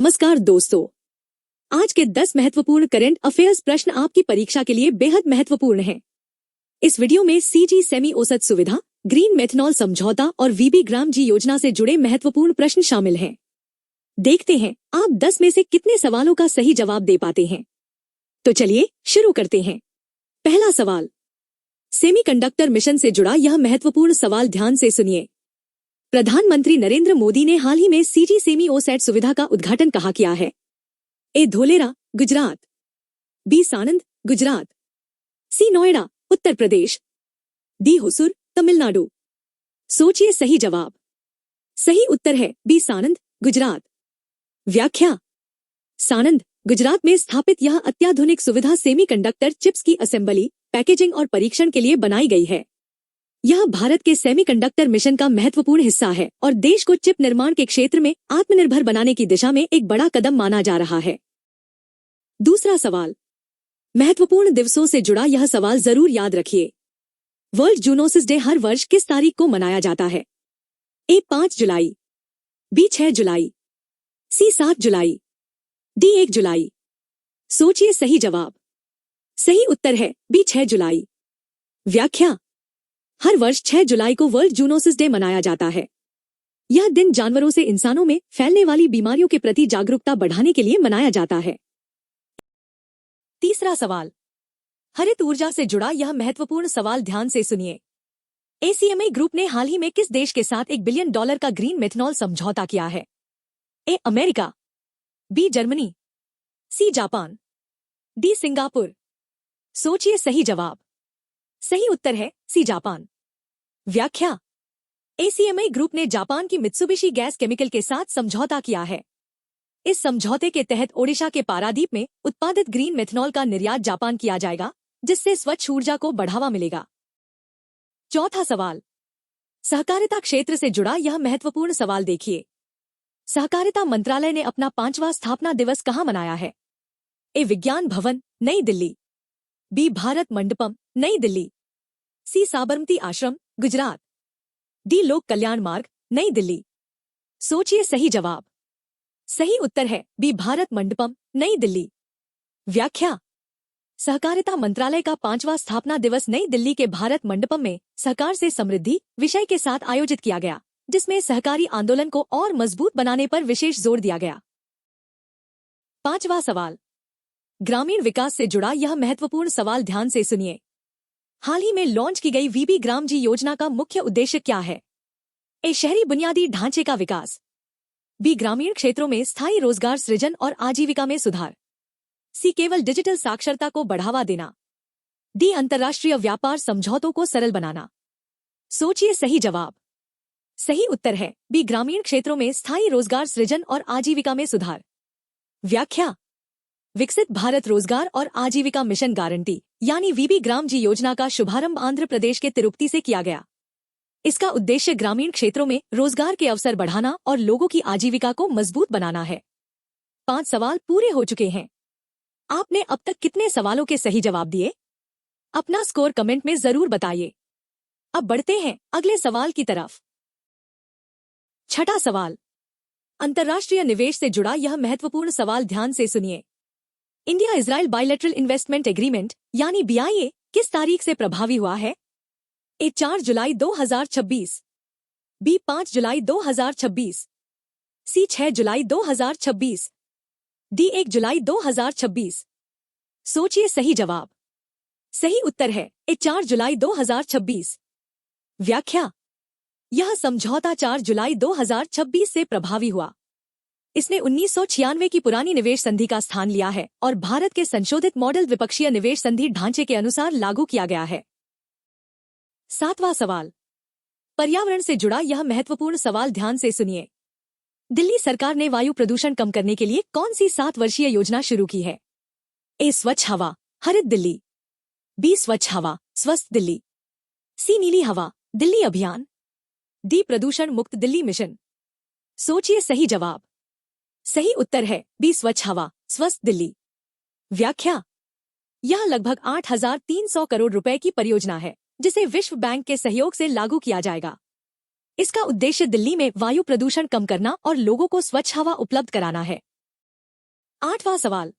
नमस्कार दोस्तों, आज के 10 महत्वपूर्ण करंट अफेयर्स प्रश्न आपकी परीक्षा के लिए बेहद महत्वपूर्ण हैं। इस वीडियो में सीजी सेमी औसत सुविधा, ग्रीन मेथनॉल समझौता और वीबी ग्राम जी योजना से जुड़े महत्वपूर्ण प्रश्न शामिल हैं। देखते हैं आप 10 में से कितने सवालों का सही जवाब दे पाते हैं। तो चलिए शुरू करते हैं। पहला सवाल, सेमीकंडक्टर मिशन से जुड़ा यह महत्वपूर्ण सवाल ध्यान से सुनिए। प्रधानमंत्री नरेंद्र मोदी ने हाल ही में सीजी सेमी ओसैट सुविधा का उद्घाटन कहाँ किया है? ए धोलेरा, गुजरात, बी सानंद, गुजरात, सी नोएडा, उत्तर प्रदेश, डी होसुर, तमिलनाडु। सोचिए सही जवाब। सही उत्तर है बी सानंद, गुजरात। व्याख्या: सानंद, गुजरात में स्थापित यह अत्याधुनिक सुविधा सेमीकंडक्टर चिप्स की असेंबली, पैकेजिंग और परीक्षण के लिए बनाई गई है। यह भारत के सेमीकंडक्टर मिशन का महत्वपूर्ण हिस्सा है और देश को चिप निर्माण के क्षेत्र में आत्मनिर्भर बनाने की दिशा में एक बड़ा कदम माना जा रहा है। दूसरा सवाल, महत्वपूर्ण दिवसों से जुड़ा यह सवाल जरूर याद रखिए। वर्ल्ड जूनोसिस डे हर वर्ष किस तारीख को मनाया जाता है? ए 5 जुलाई, बी 6 जुलाई, सी 7 जुलाई, डी 1 जुलाई। सोचिए सही जवाब। सही उत्तर है बी 6 जुलाई। व्याख्या: हर वर्ष 6 जुलाई को वर्ल्ड जूनोसिस डे मनाया जाता है। यह दिन जानवरों से इंसानों में फैलने वाली बीमारियों के प्रति जागरूकता बढ़ाने के लिए मनाया जाता है। तीसरा सवाल, हरित ऊर्जा से जुड़ा यह महत्वपूर्ण सवाल ध्यान से सुनिए। एसीएमए ग्रुप ने हाल ही में किस देश के साथ $1 बिलियन का ग्रीन मेथनॉल समझौता किया है? A America, B Germany, C Japan, D Singapore. सोचिए सही जवाब। सही उत्तर है सी जापान। व्याख्या: एसीएमए ग्रुप ने जापान की मित्सुबिशी गैस केमिकल के साथ समझौता किया है। इस समझौते के तहत ओडिशा के पारादीप में उत्पादित ग्रीन मेथनॉल का निर्यात जापान किया जाएगा, जिससे स्वच्छ ऊर्जा को बढ़ावा मिलेगा। चौथा सवाल, सहकारिता क्षेत्र से जुड़ा यह महत्वपूर्ण सवाल देखिए। सहकारिता मंत्रालय ने अपना 5वां स्थापना दिवस कहाँ मनाया है? ए विज्ञान भवन, नई दिल्ली, बी भारत मंडपम, नई दिल्ली, सी साबरमती आश्रम, गुजरात, डी लोक कल्याण मार्ग, नई दिल्ली। सोचिए सही जवाब। सही उत्तर है बी भारत मंडपम, नई दिल्ली। व्याख्या: सहकारिता मंत्रालय का 5वां स्थापना दिवस नई दिल्ली के भारत मंडपम में सहकार से समृद्धि विषय के साथ आयोजित किया गया, जिसमें सहकारी आंदोलन को और मजबूत बनाने पर विशेष जोर दिया गया। पांचवा सवाल, ग्रामीण विकास से जुड़ा यह महत्वपूर्ण सवाल ध्यान से सुनिए। हाल ही में लॉन्च की गई वीबी ग्राम जी योजना का मुख्य उद्देश्य क्या है? ए शहरी बुनियादी ढांचे का विकास, बी ग्रामीण क्षेत्रों में स्थायी रोजगार सृजन और आजीविका में सुधार, सी केवल डिजिटल साक्षरता को बढ़ावा देना, डी अंतर्राष्ट्रीय व्यापार समझौतों को सरल बनाना। सोचिए सही जवाब। सही उत्तर है बी ग्रामीण क्षेत्रों में स्थायी रोजगार सृजन और आजीविका में सुधार। व्याख्या: विकसित भारत रोजगार और आजीविका मिशन गारंटी यानी वीबी ग्राम जी योजना का शुभारंभ आंध्र प्रदेश के तिरुपति से किया गया। इसका उद्देश्य ग्रामीण क्षेत्रों में रोजगार के अवसर बढ़ाना और लोगों की आजीविका को मजबूत बनाना है। 5 सवाल पूरे हो चुके हैं। आपने अब तक कितने सवालों के सही जवाब दिए? अपना स्कोर कमेंट में जरूर बताइए। अब बढ़ते हैं अगले सवाल की तरफ। छठा सवाल, अंतर्राष्ट्रीय निवेश से जुड़ा यह महत्वपूर्ण सवाल ध्यान से सुनिए। India Israel bilateral investment agreement यानी बीआईए किस तारीख से प्रभावी हुआ है? ए 4 जुलाई 2026, बी 5 जुलाई 2026, सी 6 जुलाई 2026, डी 1 जुलाई 2026। सोचिए सही जवाब। सही उत्तर है ए 4 जुलाई 2026। व्याख्या: यह समझौता 4 जुलाई 2026 से प्रभावी हुआ। इसने 1996 की पुरानी निवेश संधि का स्थान लिया है और भारत के संशोधित मॉडल द्विपक्षीय निवेश संधि ढांचे के अनुसार लागू किया गया है। 7वां सवाल, पर्यावरण से जुड़ा यह महत्वपूर्ण सवाल ध्यान से सुनिए। दिल्ली सरकार ने वायु प्रदूषण कम करने के लिए कौन सी 7 वर्षीय योजना शुरू की है? ए स्वच्छ हवा, हरित दिल्ली, बी स्वच्छ हवा, स्वस्थ दिल्ली, सी नीली हवा, दिल्ली अभियान, डी प्रदूषण मुक्त दिल्ली मिशन। सोचिए सही जवाब। सही उत्तर है बी स्वच्छ हवा, स्वस्थ दिल्ली। व्याख्या: यह लगभग 8,300 करोड़ रुपए की परियोजना है, जिसे विश्व बैंक के सहयोग से लागू किया जाएगा। इसका उद्देश्य दिल्ली में वायु प्रदूषण कम करना और लोगों को स्वच्छ हवा उपलब्ध कराना है। 8वां सवाल।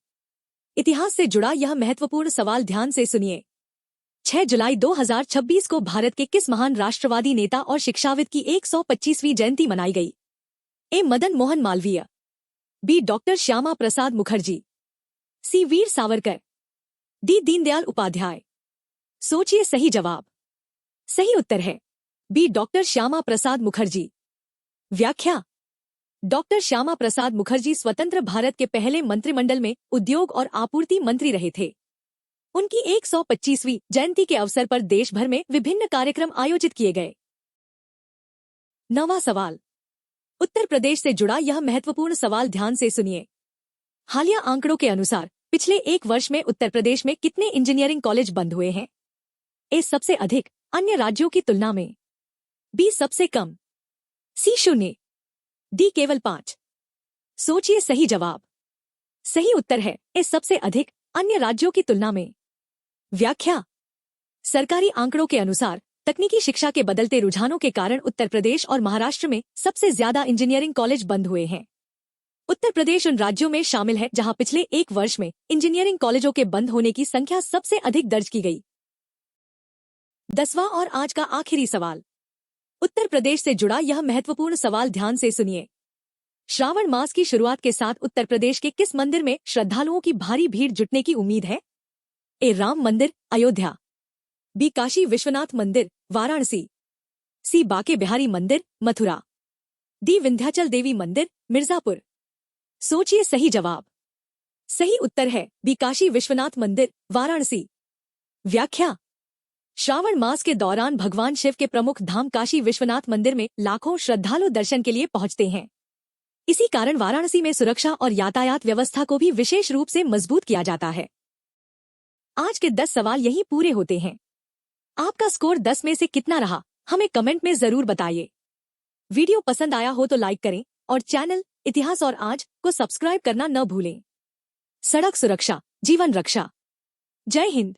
इतिहास से जुड़ा यह महत्वपूर्ण सवाल ध्यान से सुनिए। 6 जुलाई 2026 को भारत के किस महान राष्ट्रवादी नेता और शिक्षाविद की 125वीं जयंती मनाई गई? ए. मदन मोहन मालवीय, बी. डॉक्टर श्यामा प्रसाद मुखर्जी, सी. वीर सावरकर, डी. दीनदयाल उपाध्याय। सोचिए सही जवाब। सही उत्तर है बी. डॉक्टर श्यामा प्रसाद मुखर्जी। व्याख्या। डॉक्टर श्यामा प्रसाद मुखर्जी स्वतंत्र भारत के पहले मंत्रिमंडल में उद्योग और आपूर्ति मंत्री रहे थे। उनकी 125वीं जयंती के अवसर पर देश भर में विभिन्न कार्यक्रम आयोजित किए गए। 9वां सवाल। उत्तर प्रदेश से जुड़ा यह महत्वपूर्ण सवाल ध्यान से सुनिए। हालिया आंकड़ों के अनुसार पिछले एक वर्ष में उत्तर प्रदेश में कितने इंजीनियरिंग कॉलेज बंद हुए हैं? ए. सबसे अधिक अन्य राज्यों की तुलना में, बी. सबसे कम, सी. 0, डी. केवल 5। सोचिए सही जवाब। सही उत्तर है ए. सबसे अधिक अन्य राज्यों की तुलना में। व्याख्या। सरकारी आंकड़ों के अनुसार तकनीकी शिक्षा के बदलते रुझानों के कारण उत्तर प्रदेश और महाराष्ट्र में सबसे ज्यादा इंजीनियरिंग कॉलेज बंद हुए हैं। उत्तर प्रदेश उन राज्यों में शामिल है जहां पिछले एक वर्ष में इंजीनियरिंग कॉलेजों के बंद होने की संख्या सबसे अधिक दर्ज की गई। 10वां और आज का आखिरी सवाल। उत्तर प्रदेश से जुड़ा यह महत्वपूर्ण सवाल ध्यान से सुनिए। श्रावण मास की शुरुआत के साथ उत्तर प्रदेश के किस मंदिर में श्रद्धालुओं की भारी भीड़ जुटने की उम्मीद है? ए. राम मंदिर अयोध्या, बी. काशी विश्वनाथ मंदिर वाराणसी, सी. बाके बिहारी मंदिर मथुरा, डी. विंध्याचल देवी मंदिर मिर्जापुर। सोचिए सही जवाब। सही उत्तर है बी. काशी विश्वनाथ मंदिर वाराणसी। व्याख्या। श्रावण मास के दौरान भगवान शिव के प्रमुख धाम काशी विश्वनाथ मंदिर में लाखों श्रद्धालु दर्शन के लिए पहुंचते हैं। इसी कारण वाराणसी में सुरक्षा और यातायात व्यवस्था को भी विशेष रूप से मजबूत किया जाता है। आज के 10 सवाल यहीं पूरे होते हैं। आपका स्कोर 10 में से कितना रहा, हमें कमेंट में जरूर बताइए। वीडियो पसंद आया हो तो लाइक करें और चैनल इतिहास और आज को सब्सक्राइब करना न भूलें। सड़क सुरक्षा, जीवन रक्षा। जय हिंद।